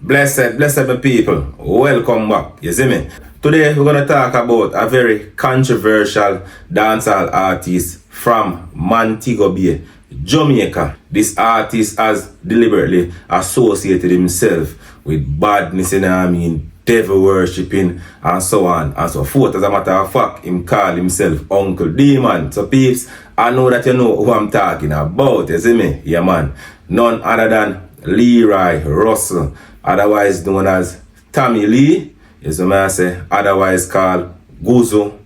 Blessed my people, welcome back, you see me? Today we're going to talk about a very controversial dancehall artist from Montego Bay, Jamaica. This artist has deliberately associated himself with badness, devil worshipping and so on and so forth. As a matter of fact, him call himself Uncle Demon. So peeps, I know that you know who I'm talking about, you see me? Yeah man, none other than Leroy Russell, otherwise known as Tommy Lee, is what I say, otherwise called Guzo,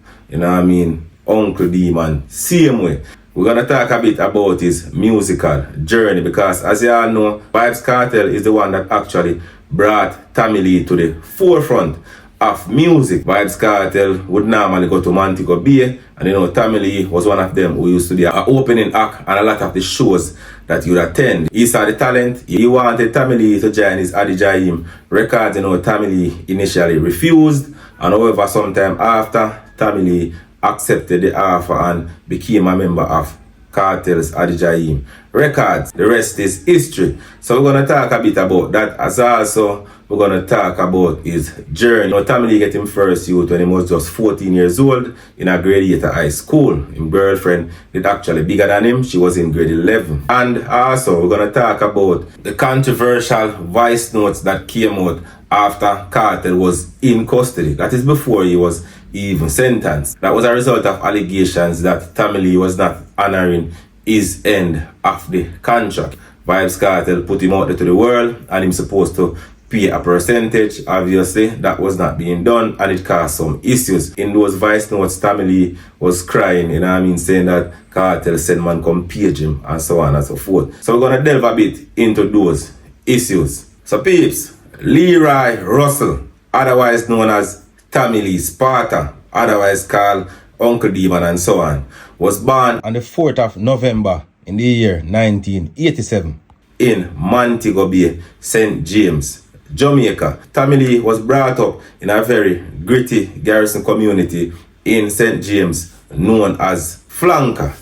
Uncle Demon, same way. We're gonna talk a bit about his musical journey because as you all know, Vybz Kartel is the one that actually brought Tommy Lee to the forefront of music. Vybz Kartel would normally go to Montego Bay, and Tommy Lee was one of them who used to be an opening act on a lot of the shows that you'd attend. He saw the talent, he wanted Tommy Lee to join his Adijayim records. Tommy Lee initially refused, and however sometime after, Tommy Lee accepted the offer and became a member of Kartel's Adijayim records. The rest is history. So we're going to talk a bit about that, as also we're going to talk about his journey. Tommy Lee got him first youth when he was just 14 years old in a grade 8 high school. His girlfriend is actually bigger than him. She was in grade 11. And also we're going to talk about the controversial voice notes that came out after Kartel was in custody. That is before he was even sentenced. That was a result of allegations that Tommy Lee was not honoring his end of the contract. Vybz Kartel put him out there to the world and him supposed to pay a percentage. Obviously, that was not being done and it caused some issues. In those voice notes, Tommy Lee was crying, saying that Kartel said man come page him and so on and so forth. So we're going to delve a bit into those issues. So peeps, Leroy Russell, otherwise known as Tommy Lee Sparta, otherwise called Uncle Demon and so on, was born on the 4th of November in the year 1987 in Montego Bay, St. James, Jamaica. Tommy Lee was brought up in a very gritty garrison community in St. James known as Flanker,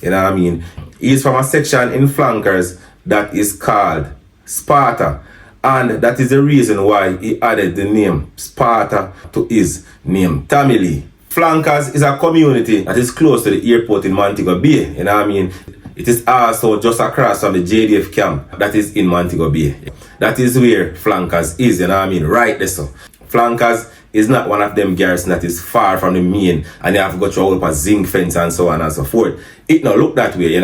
He's from a section in Flankers that is called Sparta. And that is the reason why he added the name Sparta to his name, Tommy Lee. Flankers is a community that is close to the airport in Montego Bay, It is also just across from the JDF camp that is in Montego Bay. That is where Flankers is, right there so. Flankers is not one of them garrisons that is far from the main and you have to go through a zinc fence and so on and so forth. It not look that way,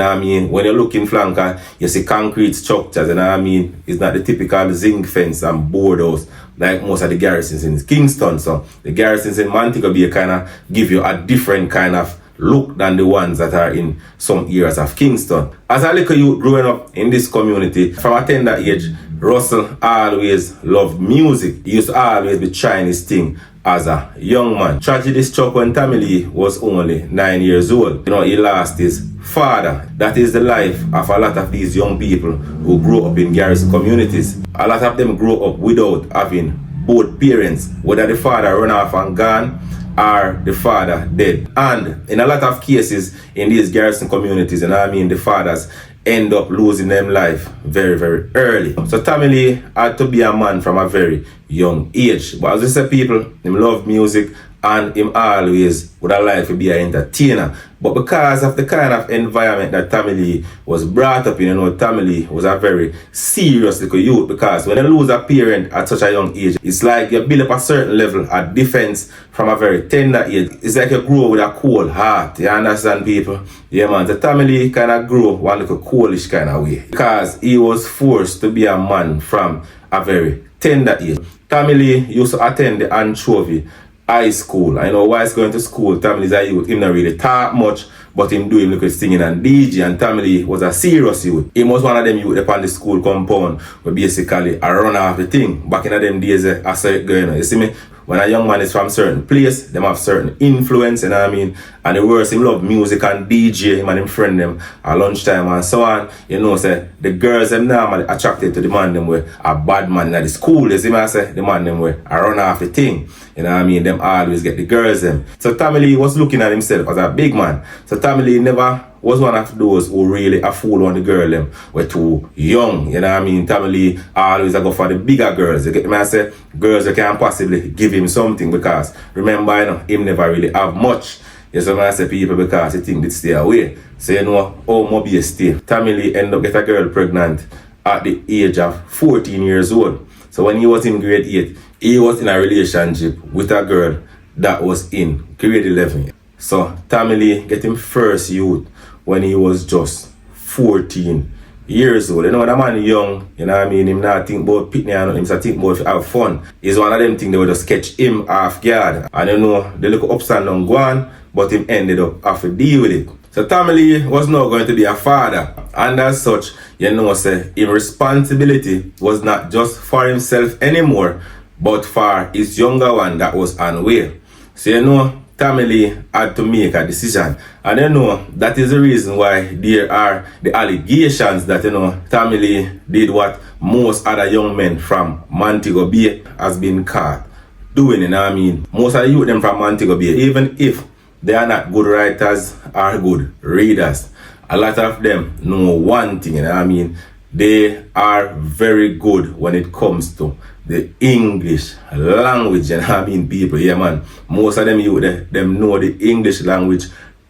When you look in Flanker, you see concrete structures, It's not the typical zinc fence and board house like most of the garrisons in Kingston. So the garrisons in Montego Bay kind of give you a different kind of look than the ones that are in some areas of Kingston. As a little youth growing up in this community, from a tender age, Russell always loved music. He used to always be trying his thing as a young man. Tragedy struck when Tommy Lee was only 9 years old. He lost his father. That is the life of a lot of these young people who grew up in garrison communities. A lot of them grew up without having both parents, whether the father run off and gone or the father dead. And in a lot of cases in these garrison communities, the fathers end up losing them life very, very early. So Tommy Lee had to be a man from a very young age. But as I said, people, him love music and him always would have liked to be an entertainer. But because of the kind of environment that Tommy Lee was brought up in, Tommy Lee was a very serious little youth, because when you lose a parent at such a young age, it's like you build up a certain level of defense from a very tender age. It's like you grow with a cold heart, you understand, people? Yeah man, so Tommy Lee kind of grew one little coolish kind of way, because he was forced to be a man from a very tender age. Tommy Lee used to attend the Anchovy high school. I know why he's going to school. Tommy Lee's a youth. Him not really talk much, but him do him look at singing and DJ. And Tommy Lee was a serious youth. He was one of them youth upon the school compound where basically a run off the thing. Back in them days, I saw it going on. You see me? When a young man is from certain place, them have certain influence, And the worst, him love music and DJ, him and him friend them at lunchtime and so on. Say the girls them normally attracted to the man them were a bad man at the school. You see me? I say the man them were a run off the thing. Them always get the girls them. So Tommy Lee was looking at himself as a big man. So Tommy Lee never was one of those who really a fool on the girl them were too young, you know what I mean? Tommy Lee always a go for the bigger girls. You get me? I say girls that can possibly give him something, because remember, you know, him never really have much. You see, I say people because he think they stay away. So you know how Moby stay. Tommy Lee end up get a girl pregnant at the age of 14 years old. So when he was in grade 8, he was in a relationship with a girl that was in grade 11. So Tommy Lee get him first youth when he was just 14 years old. You know, that man young, you know what I mean? Him not think about pitney and him think about have fun. It's one of them things they would just catch him off guard. And you know, they look ups and down go on, but him ended up having to deal with it. So Tommy Lee was now going to be a father. And as such, you know, say his responsibility was not just for himself anymore, but for his younger one that was unaware. So you know, Tommy Lee had to make a decision. And you know, that is the reason why there are the allegations that, you know, Tommy Lee did what most other young men from Montego Bay has been caught doing, you know what I mean? Most of the youth them from Montego Bay, even if they are not good writers or good readers, a lot of them know one thing, you know what I mean? They are very good when it comes to the English language, you know what I mean, people, yeah man. Most of them youth, them know the English language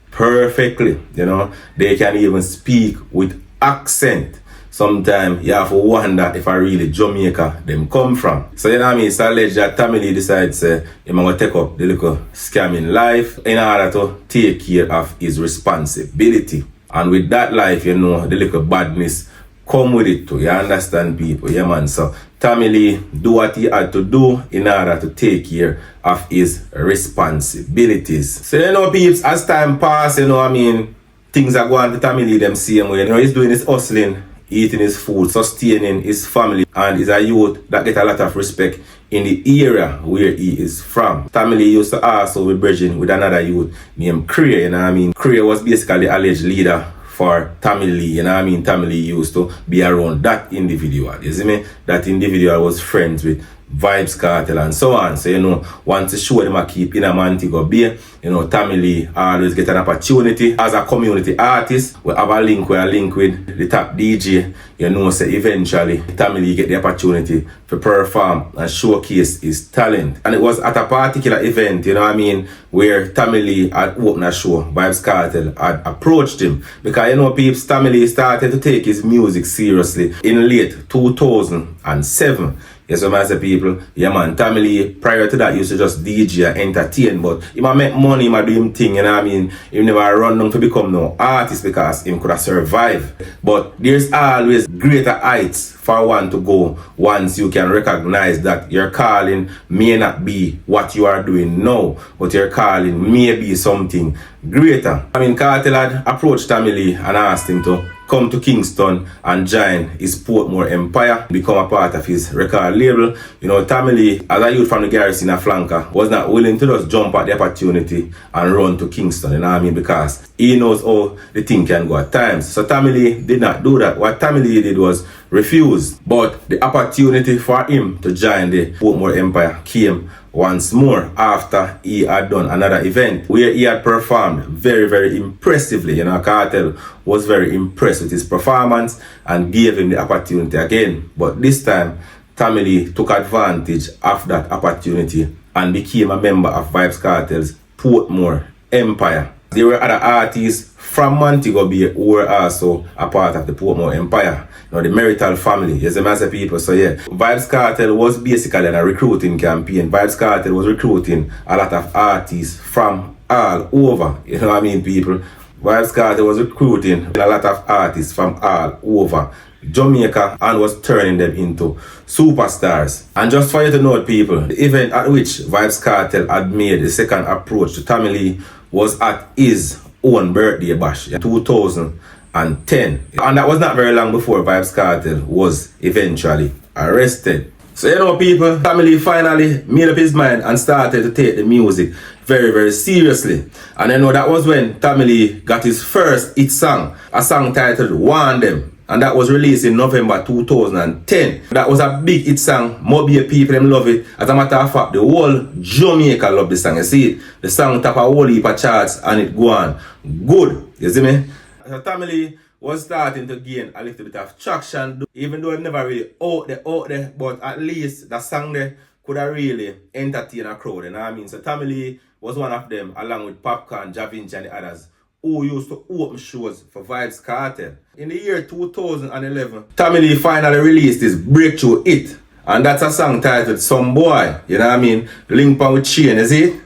perfectly, you know. They can even speak with accent. Sometimes you have to wonder if I really Jamaica them come from. So you know what I mean, it's alleged that Tommy Lee decides he's going to take up the little scamming life in order to take care of his responsibility. And with that life, you know, the little badness come with it too. You understand, people? Yeah man. So Tommy Lee do what he had to do in order to take care of his responsibilities. So you know, peeps, as time passes, you know what I mean, things are going to Tommy Lee them same way. You know, he's doing his hustling, eating his food, sustaining his family, and is a youth that get a lot of respect in the area where he is from. Tommy Lee used to also be bridging with another youth named Cray, you know what I mean? Cray was basically the alleged leader for Tommy Lee, you know what I mean? Tommy Lee used to be around that individual, you see me? That individual was friends with Vybz Kartel and so on. So you know, once the show them a keep in a Montego Bay, you know, Tommy Lee always get an opportunity as a community artist. We have a link with the top DJ, you know, so eventually Tommy Lee get the opportunity to perform and showcase his talent. And it was at a particular event, you know what I mean, where Tommy Lee had opened a show. Vybz Kartel had approached him because, you know, peeps, Tommy Lee started to take his music seriously in late 2007. Yes, so I say people, yeah man, Tommy Lee, prior to that, used to just DJ and entertain, but he might make money, he might do him thing, you know what I mean? He never run down to become no artist because he could have survived. But there's always greater heights for one to go once you can recognize that your calling may not be what you are doing now, but your calling may be something greater. I mean, Kartel had approached Tommy Lee and asked him to come to Kingston and join his Portmore empire, become a part of his record label. You know, Tommy Lee, as a youth from the garrison of Flanker, was not willing to just jump at the opportunity and run to Kingston, you know what I mean, because he knows how the thing can go at times. So Tommy Lee did not do that. What Tommy Lee did was refuse. But the opportunity for him to join the Portmore empire came once more after he had done another event where he had performed very, very impressively. You know, Kartel was very impressed with his performance and gave him the opportunity again. But this time, Tommy Lee took advantage of that opportunity and became a member of Vybz Kartel's Portmore empire. There were other artists from Montego Bay who were also a part of the Portmore empire. You know, the marital family, yes, the massive people. So yeah, Vybz Kartel was basically a recruiting campaign. Vybz Kartel was recruiting a lot of artists from all over. You know what I mean, people? Vybz Kartel was recruiting a lot of artists from all over Jamaica and was turning them into superstars. And just for you to know, people, the event at which Vybz Kartel had made the second approach to Tommy Lee was at his own birthday bash in 2010. And that was not very long before Vybz Kartel was eventually arrested. So you know, people, Tommy Lee finally made up his mind and started to take the music very, very seriously. And you know, that was when Tommy Lee got his first hit song, a song titled "Want Them." And that was released in November 2010. That was a big hit song. Moby people them love it. As a matter of fact, the whole Jamaica love the song. You see it? The song top a whole heap of charts and it go on good. You see me? So Tamale was starting to gain a little bit of traction, even though it never really out there, but at least the song there could have really entertained a crowd, you know what I mean? So Tamale was one of them, along with Popcorn, Javinci and the others, who used to open shows for Vybz Kartel. In the year 2011, Tamale finally released his breakthrough hit, and that's a song titled Some Boy, you know what I mean? Link on with Chain, is it?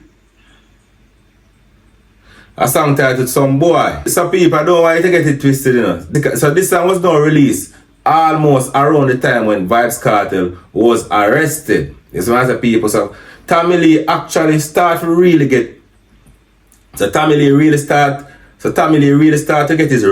A song titled Some Boy. Some people don't want you to get it twisted, you know. So this song was not released almost around the time when Vybz Kartel was arrested. It's one of the people. So Tamale actually started to really get. So Tamale really started to get his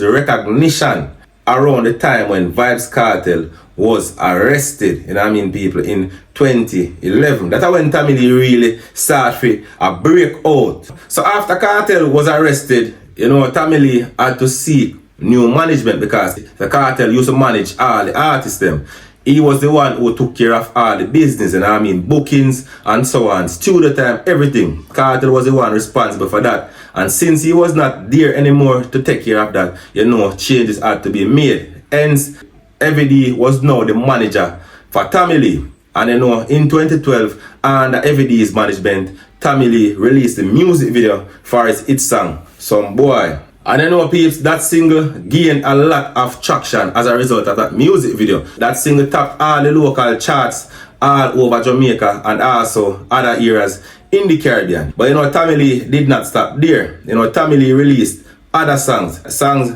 recognition around the time when Vybz Kartel was arrested, you know what I mean, people, in 2011. That's when Tamale really started a breakout. So after Kartel was arrested, you know, Tamale had to seek new management because the Kartel used to manage all the artists them. He was the one who took care of all the business, you know what I mean, bookings and so on, studio time, everything. Kartel was the one responsible for that. And since he was not there anymore to take care of that, you know, changes had to be made. Hence, FVD was now the manager for Tamale. And you know, in 2012, under FVD's management, Tamale released the music video for his hit song, Some Boy. And you know, peeps, that single gained a lot of traction as a result of that music video. That single topped all the local charts all over Jamaica and also other areas in the Caribbean. But you know, Tamale did not stop there. You know, Tamale released other songs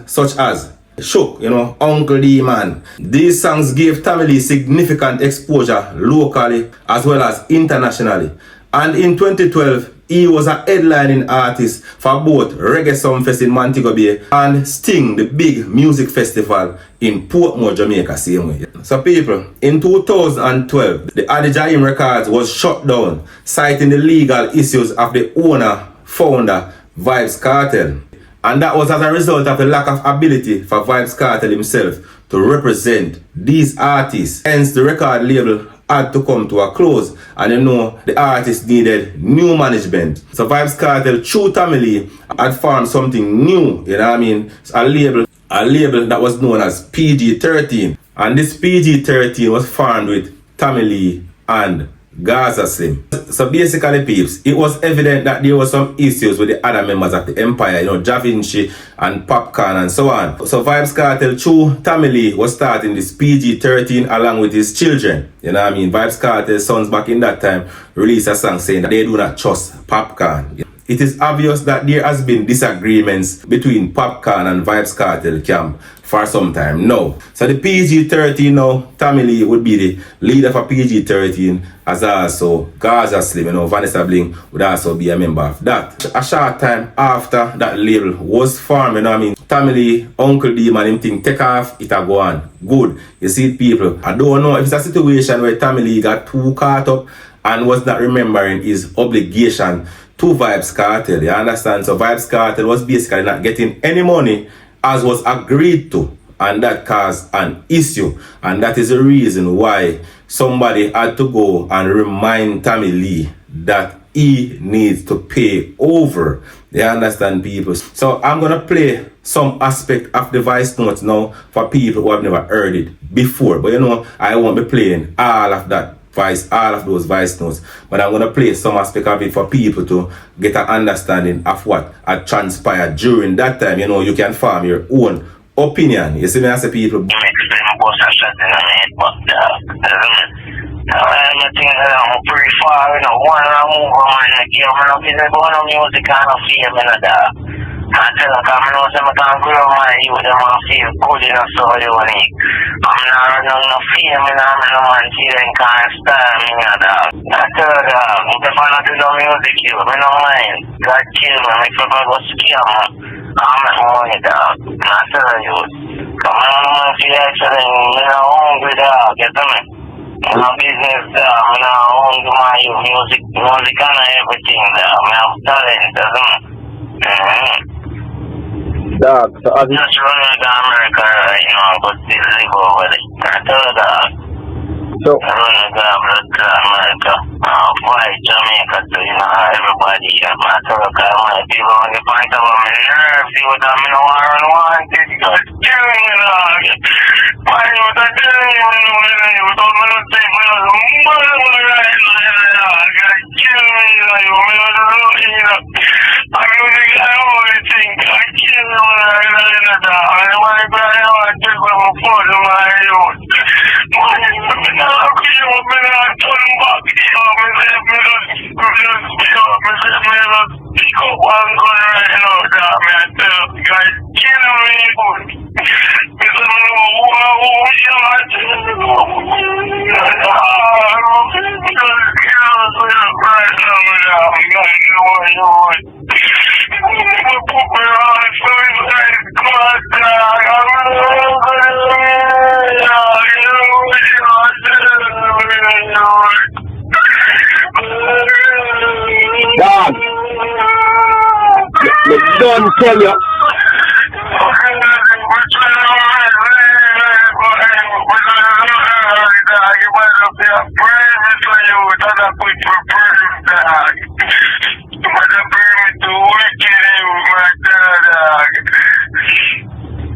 such as Shook, you know, Uncle D Man. These songs gave Tamale significant exposure locally as well as internationally. And in 2012, he was a headlining artist for both Reggae Sumfest in Montego Bay and Sting, the big music festival in Portmore, Jamaica, same way. So people, in 2012, the Adijahim Records was shut down, citing the legal issues of the owner, founder, Vybz Kartel. And that was as a result of the lack of ability for Vybz Kartel himself to represent these artists. Hence, the record label had to come to a close, and you know, the artist needed new management. So Vybz Kartel, through Tamale, had formed something new, you know what I mean? A label that was known as PG-13. And this PG-13 was formed with Tamale and Gaza Slim. So basically, peeps, it was evident that there were some issues with the other members of the empire, you know, Javinci and Popcorn and so on. So Vybz Kartel, through Tamale, was starting this PG-13 along with his children. You know what I mean? Vybz Kartel's sons back in that time released a song saying that they do not trust Popcorn. It is obvious that there has been disagreements between Popcorn and Vybz Kartel camp for some time now. So the PG-13 now, Tamale would be the leader for PG-13, as also Gaza Slim, you know, Vanessa Bling would also be a member of that. A short time after that label was formed, you know what I mean, Tamale, Uncle D Man, him thing take off, it a go on. Good. You see people, I don't know if it's a situation where Tamale got too caught up and was not remembering his obligation to Vybz Kartel, you understand? So Vybz Kartel was basically not getting any money as was agreed to, and that caused an issue. And that is the reason why somebody had to go and remind Tamale that he needs to pay over. You understand, people? So I'm gonna play some aspect of the voice notes now for people who have never heard it before. But you know, I won't be playing all of those voice notes, but I'm gonna play some aspect of it for people to get an understanding of what had transpired during that time. You know, you can form your own opinion. You see me, I say people. I'm pretty far, you know, one I move on the game, I'm not going on music kind of fame in the I tell them, I know some can grow my youth, them want to feel good enough, so they want to. I'm not running no fame, and I'm no man, see them can't stand me, dog. I tell them, if I not do no music, you, I don't mind. God kill me, if I go scam, I'm at money, dog. I tell you, come on, man, see that, so then, you know, hungry, dog, you know me? I'm a business, dog, I'm not hungry, my music and everything, dog. I have talent, you know? Dog, so as it just running to America right now, but still live over there. I told dog. so Running to America. Fight Jamaica to, you know, everybody. I told her, my people on the point of me youth and I don't want to run wanted. God, kill me, dog. My youth are telling you, you don't want to take me as a mother right now, God, kill me, you don't know, I really got everything, God, kill me, I don't want to take my phone to my youth. My youth, I'm not turn back, pick up one gun right now, dog, man, I tell you, God, kill me, because I don't know who you are, right now, I'm not knowing you put me on suicide squad, dog, dog, me don't tell you.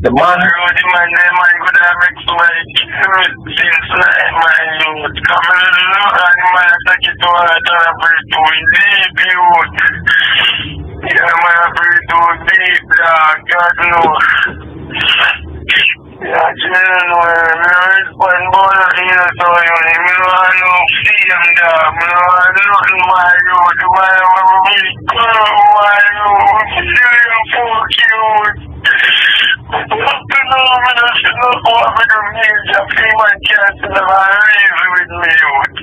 The man could have mixed my since my youth. Come and man take it to a breathe too deep, youth. Yeah, man, breathe too deep, dog. God knows. Yeah, genuine. I respond more here, so you don't know fear, dog. I don't know my youth. My really girl, my youth. You fuck you. I don't know, man, I should not go over the major female cancer that I raised with me, youth.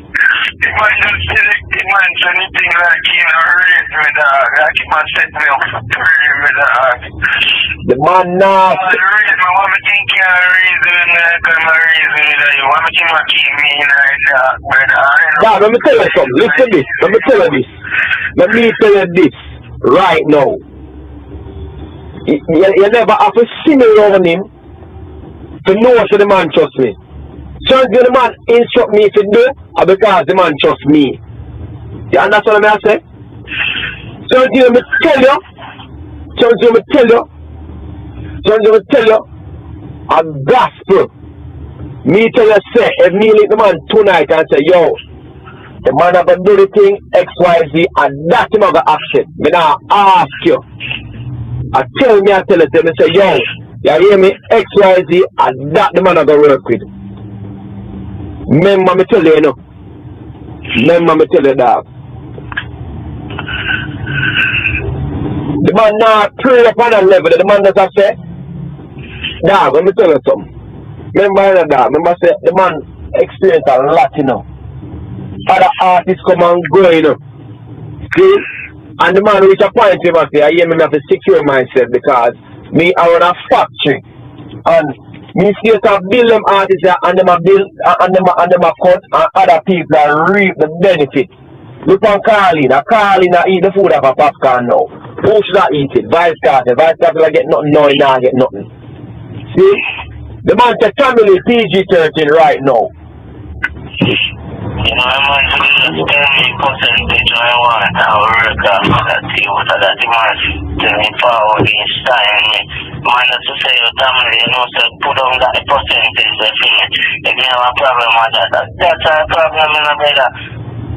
The man just select the man so anything like him and raise me, dog. I keep on set me up for free, me, dog. The man now. I raise me, what me think can raise me, come and raise me, dog. What me think can keep me in that, dog, brother. Dog, let me tell you something. Listen to this. Let me tell you this. Let me tell you this right now. You never have to see me around him to know what the man trust me. So the man instruct me to do because the man trust me. You understand what I say? So let me tell you, a gospel. Me tell you say, if me meet the man tonight and say, yo, the man have to do the thing X, Y, Z, and that him have to action. Me now ask you. I tell me, say, yo, you hear me, X, Y, Z, and that the man I go work with. Remember me tell you, you know. Remember me tell you, dog. The man now pray upon a level, the man does say, dog, let me tell you something. Remember, dog, remember say, the man experience a lot, you know. Other artists come and go, you know. See? And the man reach a point where I say, I hear me have to secure myself because me I run a factory. And me see to build them artists and them a build and them a cut and other people that reap the benefit. Look on Carlin eat the food of a popcorn now. Who should I eat it? Vice Carter will get nothing, no, he not get nothing. See? The man said family PG-13 right now. You know, I'm going to just tell me percentage I want. I'll work after that. See what that demand. Tell me forward in style. Man, that's to say your family, you know, so put on that percentage of thing. If you have a problem with that, that's a problem in a brother.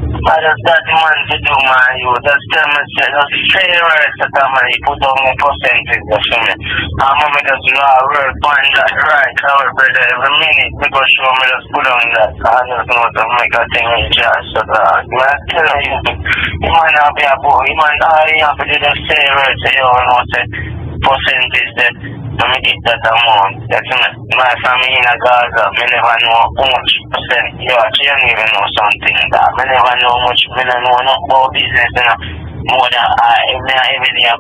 I just got the man to do my you. Just tell me, just say the rest of the family, put on the percentage of thing. I'm going to just work on that right, our brother, every minute, because show me just put on that. I just know to make a thing in charge. So that, man, tell you, you might not be a boy, you might not have to just say the rest of you, know, say, percentage that, let me get that amount. That's it. My family in a Gaza, I never know how much percent. You actually even know something that. I never know how much, I don't know about business, you know. More than every day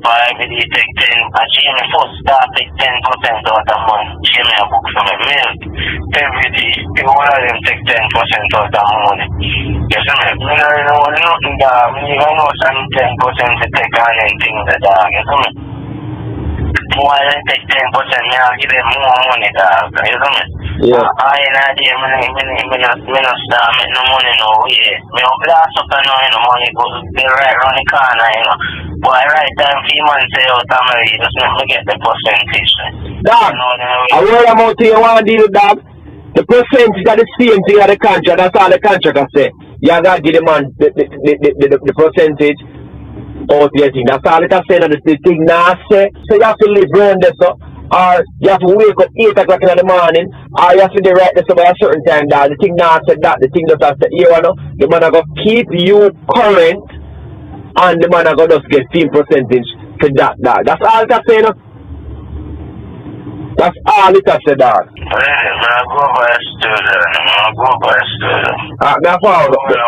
take 10. I see me first start take 10% out of money. See me a book for me milk. Every day, all of them take 10% out of money. You see me? I don't know nothing that. I even know some 10% to take on anything that dog. You see me? More than take 10%, I'll give them more money, dog. You see me? Yeah. I ain't idea, me not start make no money no way. Me don't blast up and no money goes right around the corner, you know. Boy, right time for man say out family, just let me get the percentage. Dog, I worry about you want to deal with dog. The percentage are the same thing as the contract. That's all the contract I say. You gotta give the man the percentage out your thing. That's all it has said. The thing now say. So you have to live around this, so, or you have to wake up 8 o'clock in the morning, or you have to do right this by a certain time. Dog. The thing now said that. The thing just has to hear, you know. The man are gonna keep you current, and the man are gonna just get same percentage to that. Dog. That's all it has said. You know? That's all it has said, dog. I go by a student. I go by a student. Me found up there.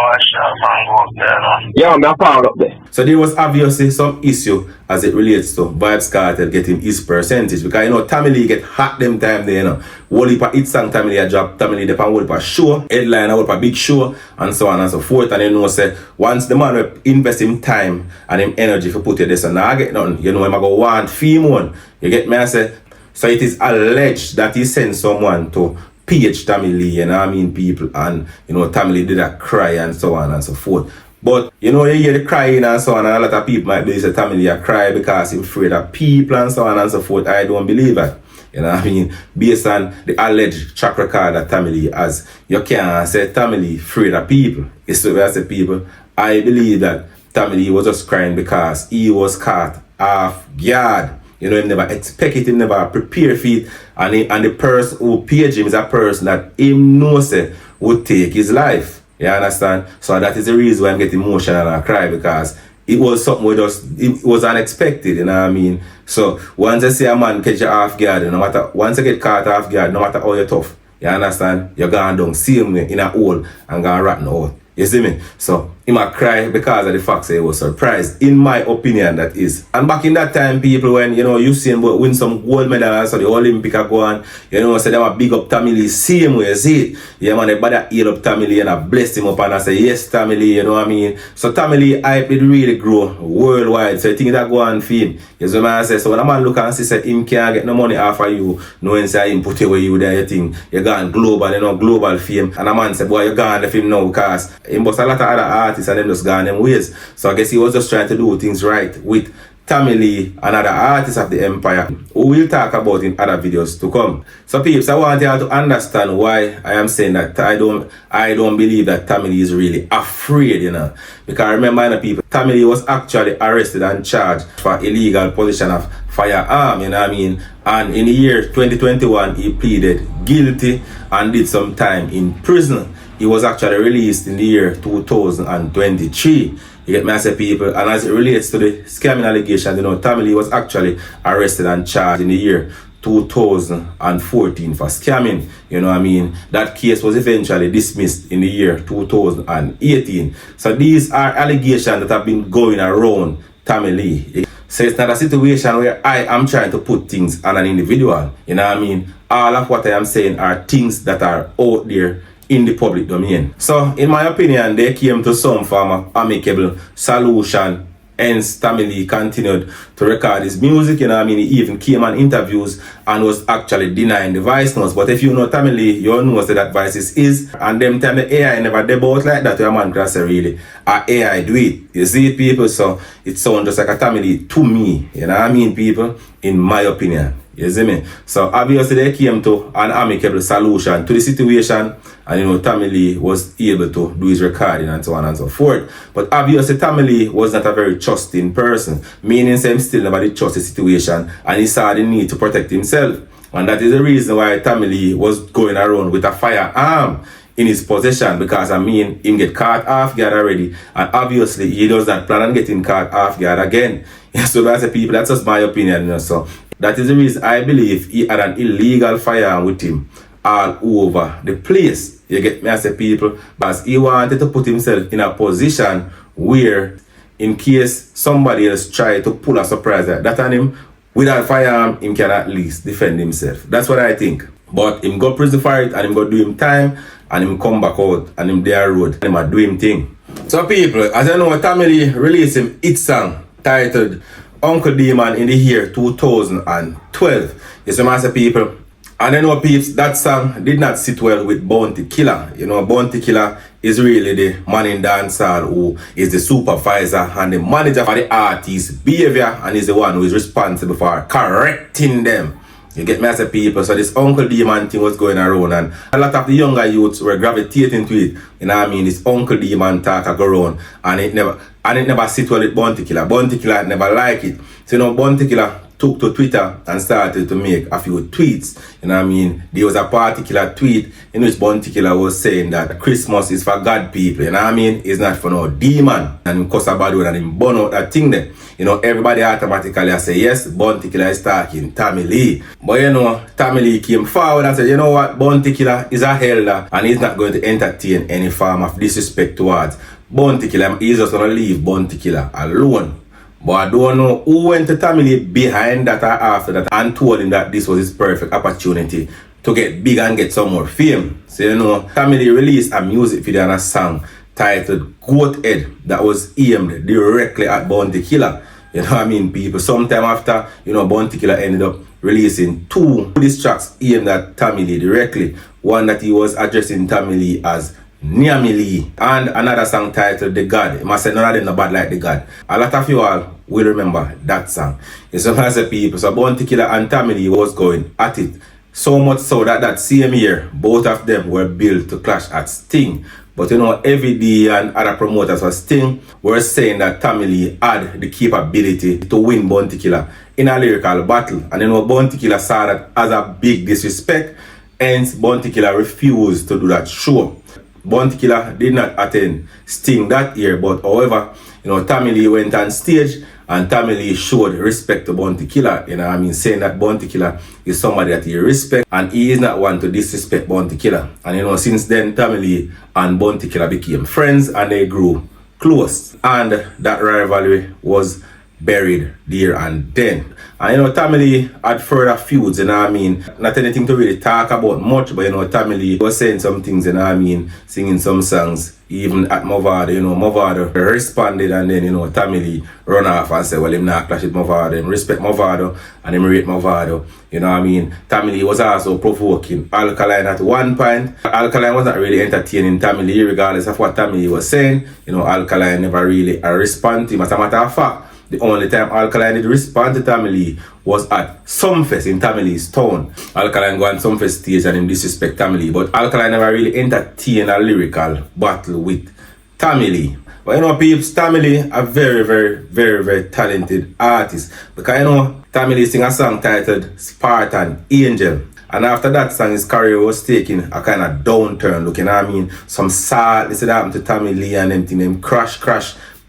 Yeah, me found up there. So there was obviously some issue as it relates to Vybz Kartel getting his percentage, because you know Tommy Lee get hot them time there, you know. Whole heap of hit song Tommy Lee a drop, Tommy Lee depend whole heap of show, headline a whole heap of big show, and so on and so forth. And you know say once the man will invest him time and him energy for put it there, so now I get nothing. You know him a go want fee one. You get me? I say. So it is alleged that he sent someone to PH Tommy Lee, you know what I mean, people, and you know Tommy Lee did a cry and so on and so forth. But you know, you hear the crying and so on, and a lot of people might believe that Tommy Lee a cry because he's afraid of people and so on and so forth. I don't believe that. You know what I mean? Based on the alleged track record that Tommy Lee has, you can't say Tommy Lee afraid of people. It's the way I say people. I believe that Tommy Lee was just crying because he was caught off guard. You know, he never expect it, he never prepare for it. And the person who page him is a person that him knows would take his life. You understand? So that is the reason why I'm getting emotional and I cry, because it was something it was unexpected, you know what I mean? So once I see a man catch you off guard, no matter, once you get caught off guard, no matter how you're tough, you understand? You're going down, same way in a hole and going rotten out. You see me? So he might cry because of the fact that he was surprised. In my opinion, that is. And back in that time, people, when you know you see him win some gold medals, so the Olympic are going, you know, so they were big up Tommy Lee same way, see it? Yeah, man, they better heal up Tommy Lee and I bless him up and I say, yes, Tommy Lee, you know what I mean? So Tommy Lee hype did really grow worldwide. So I think that go on for him. You see what I say? So when a man look and see say him can't get no money off of you, knowing say him put away you there, you think you're gone global, you know, global fame. And a man say, boy, you're gone the film now because him bust a lot of other artists and them just gone them ways. So I guess he was just trying to do things right with Tommy Lee and other artists of the empire, who we'll talk about in other videos to come. So peeps, I want you all to understand why I am saying that I don't believe that Tommy Lee is really afraid, you know. Because remember, you know, people, Tommy Lee was actually arrested and charged for illegal possession of firearm, you know what I mean? And in the year 2021, he pleaded guilty and did some time in prison. He was actually released in the year 2023. You get me, I say, people. And as it relates to the scamming allegations, you know, Tommy Lee was actually arrested and charged in the year 2014 for scamming. You know what I mean? That case was eventually dismissed in the year 2018. So these are allegations that have been going around Tommy Lee. So it's not a situation where I am trying to put things on an individual. You know what I mean? All of what I am saying are things that are out there in the public domain. So in my opinion, they came to some form of amicable solution. Hence Tommy Lee continued to record his music, you know what I mean? He even came on interviews and was actually denying the voice notes. But if you know Tommy Lee, you know that voices is. And them time the AI never debut like that, your man can say really, AI do it. You see it, people? So it sounds just like a Tommy Lee to me, you know what I mean, people? In my opinion. You see me? So obviously they came to an amicable solution to the situation, and you know Tommy Lee was able to do his recording and so on and so forth. But obviously Tommy Lee was not a very trusting person, meaning him still never did trust the situation, and he saw the need to protect himself. And that is the reason why Tommy Lee was going around with a firearm in his possession, because I mean him get caught off guard already, and obviously he does not plan on getting caught off guard again. So that's the people, that's just my opinion, you know. So that is the reason I believe he had an illegal firearm with him all over the place. You get me, I say, people, because he wanted to put himself in a position where in case somebody else try to pull a surprise like that on him, with a firearm, him can at least defend himself. That's what I think. But him go prison for it and him go do him time and him come back out and him there road and him a do him thing. So people, as you know, Tommy Lee released him hit song titled Uncle Demon in the year 2012. You see, master people, And you know, peeps, that song did not sit well with Bounty Killer. You know, Bounty Killer is really the man in dancehall who is the supervisor and the manager for the artist's behavior, and is the one who is responsible for correcting them. You get me as a people? So this Uncle Demon thing was going around, and a lot of the younger youths were gravitating to it. You know what I mean? This Uncle Demon talk go around, and it never sit well with Bounty Killer. Bounty Killer never like it. So you know, Bounty Killer took to Twitter and started to make a few tweets. You know what I mean? There was a particular tweet in which Bounty Killer was saying that Christmas is for God people. You know what I mean? It's not for no demon. And him cuss a bad word and him burn out that thing there. You know, everybody automatically say, yes, Bounty Killer is talking Tommy Lee. But you know, Tommy Lee came forward and said, you know what, Bounty Killer is a elder and he's not going to entertain any form of disrespect towards Bounty Killer. He's just going to leave Bounty Killer alone. But I don't know who went to Tommy Lee behind that or after that and told him that this was his perfect opportunity to get big and get some more fame. So you know, Tommy Lee released a music video and a song titled Goat Head that was aimed directly at Bounty Killer. You know what I mean, people? Sometime after, you know, Bounty Killer ended up releasing 2 diss tracks aimed at Tommy Lee directly. One that he was addressing Tommy Lee as Nyami Lee, and another song titled The God. He must say none of them no bad like The God. A lot of you all will remember that song. It's some of the people. So Bounty Killer and Tommy Lee was going at it. So much so that same year, both of them were billed to clash at Sting. But you know, Every Day and other promoters for Sting were saying that Tommy Lee had the capability to win Bounty Killer in a lyrical battle. And you know, Bounty Killer saw that as a big disrespect, hence Bounty Killer refused to do that show. Bounty Killer did not attend Sting that year, but however, you know, Tommy Lee went on stage and Tommy Lee showed respect to Bounty Killer, you know what I mean, saying that Bounty Killer is somebody that he respects and he is not one to disrespect Bounty Killer. And you know, since then, Tommy Lee and Bounty Killer became friends and they grew close, and that rivalry was buried there and then. And you know, Tommy Lee had further feuds, you know what I mean, not anything to really talk about much, but you know, Tommy Lee was saying some things, you know what I mean, singing some songs, even at Mavado. You know, Mavado responded, and then, you know, Tommy Lee run off and said, well, him not clash with Mavado, him respect Mavado and him rate Mavado, you know what I mean. Tommy Lee was also provoking Alkaline at one point. Alkaline was not really entertaining Tommy Lee regardless of what Tommy Lee was saying. You know, Alkaline never really responded to him. As a matter of fact, the only time Alkaline did respond to Tommy Lee was at Sumfest in Tommy Lee's town. Alkaline go on Sumfest stage and him disrespect Tommy Lee, but Alkaline never really entertained a lyrical battle with Tommy Lee. But you know, peeps, Tommy Lee a very talented artist, because you know, Tommy Lee sing a song titled Spartan Angel. And after that song, his career was taking a kind of downturn, look, you know what I mean? Some sad, this happened to Tommy Lee and them thing, them crash,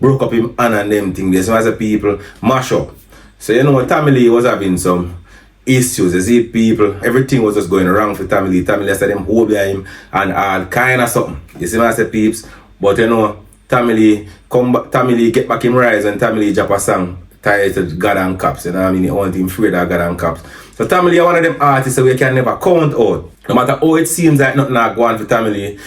broke up him and them thing. There's some other people mash up. So you know, Tommy Lee was having some issues. You see, people, everything was just going wrong for Tommy Lee. Tommy Lee said them hold behind him and all kind of something. You see, I say peeps. But you know, Tommy Lee get back him rise and Tommy Lee drop a song titled God and Cops. You know what I mean? He want him afraid of God and Cops. So Tommy Lee is one of them artists that we can never count out. No matter how it seems like nothing not going for Tommy Lee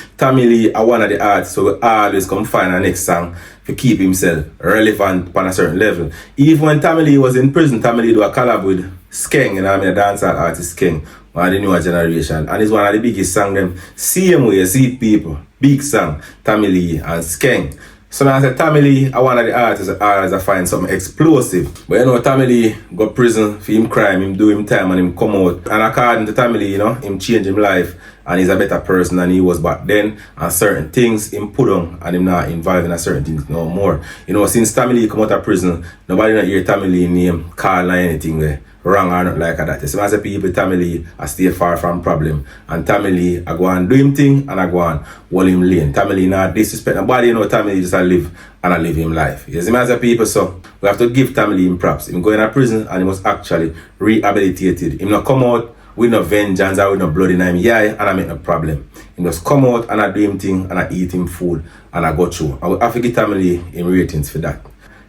is one of the artists so we always come find a next song to keep himself relevant on a certain level. Even when Tommy Lee was in prison, Tommy Lee do a collab with Skeng, you know what I mean, a dancehall artist Skeng, one of the newer generation. And it's one of the biggest songs them. Same way you see people, big song, Tommy Lee and Skeng. So now I said Tommy Lee, I one of the artists that always find something explosive. But you know, Tommy Lee go prison for him crime, him do him time and him come out. And according to Tommy Lee, you know, him change him life and he's a better person than he was back then. And certain things him put on and him not involved in a certain things no more. You know, since Tommy Lee come out of prison, nobody not hear Tommy Lee name call or anything there. Wrong or not like that. So as a people, Tommy Lee I stay far from problem. And Tommy Lee I go and do him thing and I go and hold him lane. Tommy Lee not disrespect nobody, you know, Tommy Lee just a live and I live him life. You see me as a people, so we have to give Tommy Lee him props. Him going to prison and he was actually rehabilitated. Him not come out with no vengeance or with no blood in him and I make no problem. He just come out and I do him thing and I eat him food and I go through. I will have to give Tommy Lee him ratings for that.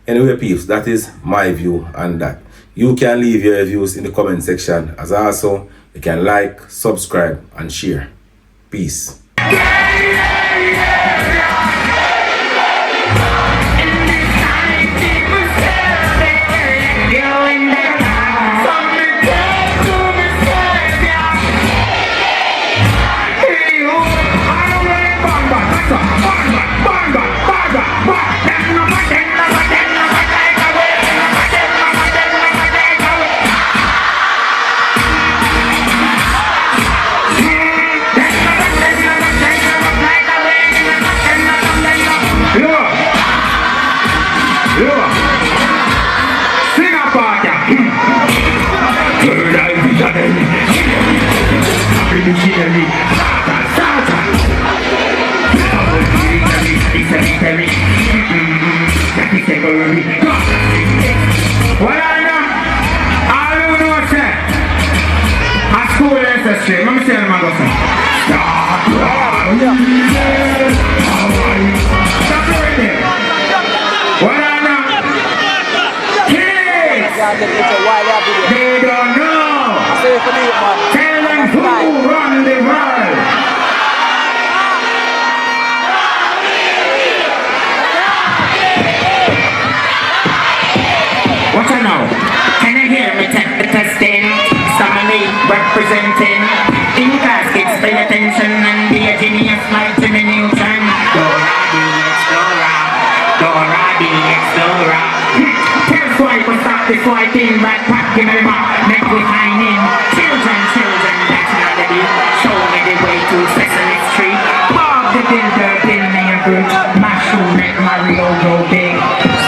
Anyway, peeps, that is my view on that. You can leave your reviews in the comment section, as also you can like, subscribe and share. Peace. dictionary. What I know? All you know what's that? A school ancestry. Let me say them go say. Stop right there. What I know? Kids! They don't know. Tell them who run the world. What I know? Can you hear me take the testing? Somebody representing. In caskets, pay attention and be a genius like Jimmy Neutron. Dora the Explorer. Dora the Explorer. Tell Swipe to stop the swiping, but pack him a map, make we find him. Children, that's not the deal. Show me the way to Sesame Street. Bob the Builder, build me a bridge. Mushroom, make Mario go big.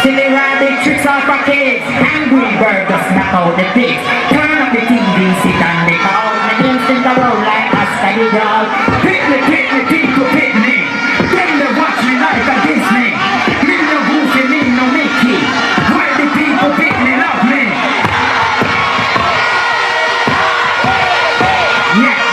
Silly rabbit tricks off a kids. Angry bird just knock out the pigs. Turn up the TV, sit on the couch. My instinct a roll like a steady dog. Pick me, people pick me. Them they watch me like a Disney. Me no goofy, me no Mickey. Why the people pick me, love me? Yeah.